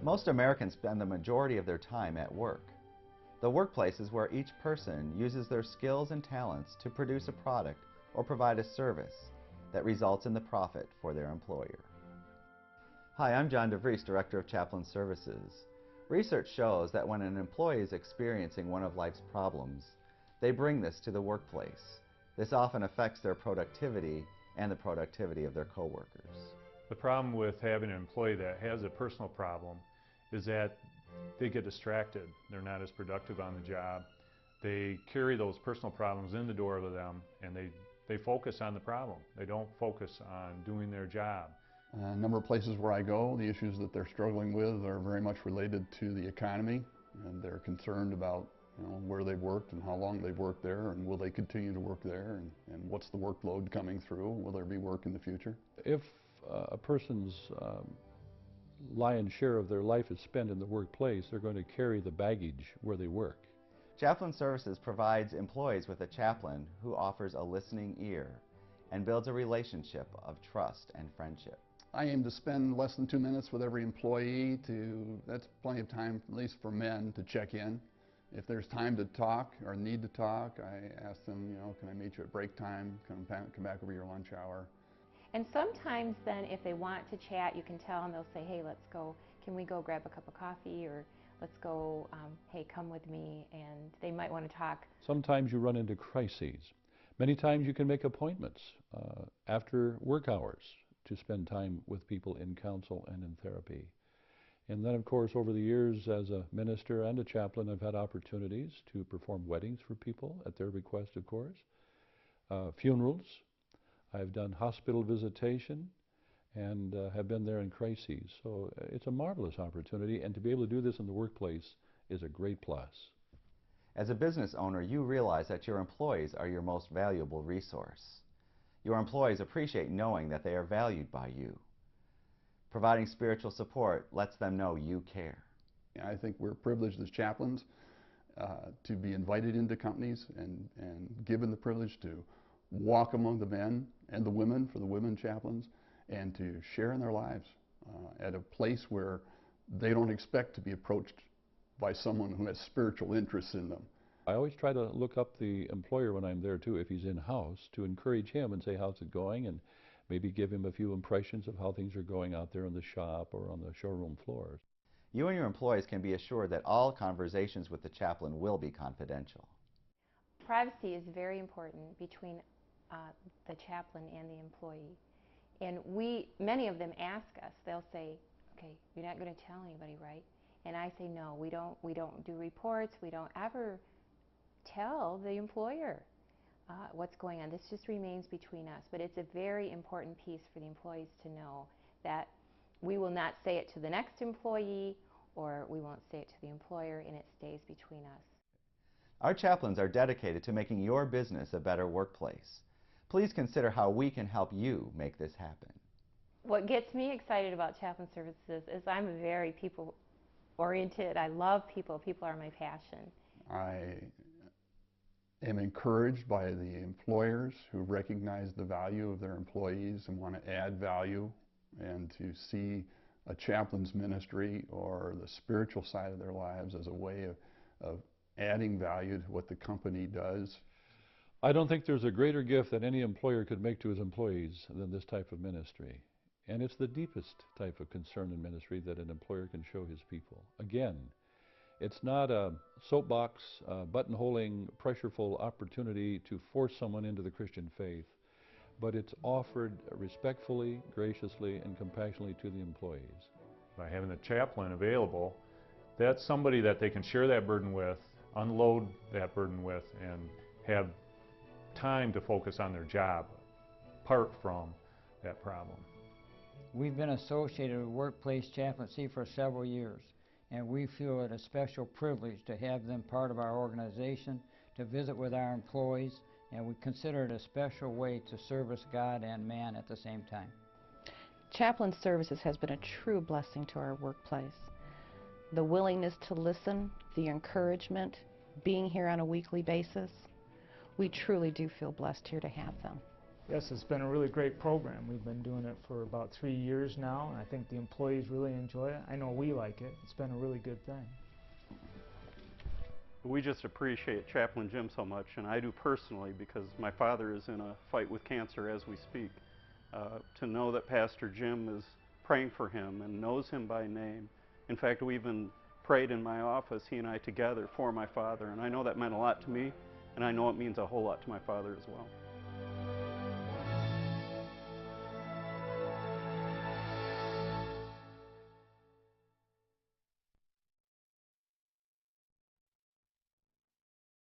Most Americans spend the majority of their time at work. The workplace is where each person uses their skills and talents to produce a product or provide a service that results in the profit for their employer. Hi, I'm John DeVries, Director of Chaplain Services. Research shows that when an employee is experiencing one of life's problems, they bring this to the workplace. This often affects their productivity and the productivity of their coworkers. The problem with having an employee that has a personal problem is that they get distracted. They're not as productive on the job. They carry those personal problems in the door with them, and they focus on the problem. They don't focus on doing their job. A number of places where I go, the issues that they're struggling with are very much related to the economy, and they're concerned about where they've worked and how long they've worked there, and will they continue to work there, and what's the workload coming through, will there be work in the future? If a person's lion's share of their life is spent in the workplace, they're going to carry the baggage where they work. Chaplain Services provides employees with a chaplain who offers a listening ear and builds a relationship of trust and friendship. I aim to spend less than 2 minutes with every employee. That's plenty of time, at least for men, to check in. If there's time to talk or need to talk, I ask them, can I meet you at break time? Come back over your lunch hour. And sometimes then if they want to chat, you can tell them, they'll say, hey, let's go, can we go grab a cup of coffee, or let's go, hey, come with me, and they might want to talk. Sometimes you run into crises. Many times you can make appointments after work hours to spend time with people in counsel and in therapy. And then, of course, over the years as a minister and a chaplain, I've had opportunities to perform weddings for people at their request, of course, funerals. I've done hospital visitation and have been there in crises. So it's a marvelous opportunity, and to be able to do this in the workplace is a great plus. As a business owner, you realize that your employees are your most valuable resource. Your employees appreciate knowing that they are valued by you. Providing spiritual support lets them know you care. I think we're privileged as chaplains to be invited into companies and given the privilege to walk among the men and the women, for the women chaplains, and to share in their lives at a place where they don't expect to be approached by someone who has spiritual interests in them. I always try to look up the employer when I'm there too, if he's in-house, to encourage him and say, how's it going, and maybe give him a few impressions of how things are going out there in the shop or on the showroom floors. You and your employees can be assured that all conversations with the chaplain will be confidential. Privacy is very important between the chaplain and the employee. And many of them ask us, they'll say, okay, you're not going to tell anybody, right? And I say, no, we don't do reports, we don't ever tell the employer what's going on. This just remains between us. But it's a very important piece for the employees to know that we will not say it to the next employee, or we won't say it to the employer, and it stays between us. Our chaplains are dedicated to making your business a better workplace. Please consider how we can help you make this happen. What gets me excited about Chaplain Services is I'm very people-oriented. I love people. People are my passion. I am encouraged by the employers who recognize the value of their employees and want to add value, and to see a chaplain's ministry or the spiritual side of their lives as a way of adding value to what the company does. I don't think there's a greater gift that any employer could make to his employees than this type of ministry. And it's the deepest type of concern and ministry that an employer can show his people. Again, it's not a soapbox, buttonholing, pressureful opportunity to force someone into the Christian faith, but it's offered respectfully, graciously, and compassionately to the employees. By having the chaplain available, that's somebody that they can share that burden with, unload that burden with, and have time to focus on their job apart from that problem. We've been associated with workplace chaplaincy for several years, and we feel it a special privilege to have them part of our organization, to visit with our employees, and we consider it a special way to service God and man at the same time. Chaplain Services has been a true blessing to our workplace. The willingness to listen, the encouragement, being here on a weekly basis, we truly do feel blessed here to have them. Yes, it's been a really great program. We've been doing it for about 3 years now, and I think the employees really enjoy it. I know we like it. It's been a really good thing. We just appreciate Chaplain Jim so much, and I do personally, because my father is in a fight with cancer as we speak. To know that Pastor Jim is praying for him and knows him by name. In fact, we even prayed in my office, he and I together, for my father, and I know that meant a lot to me, and I know it means a whole lot to my father as well.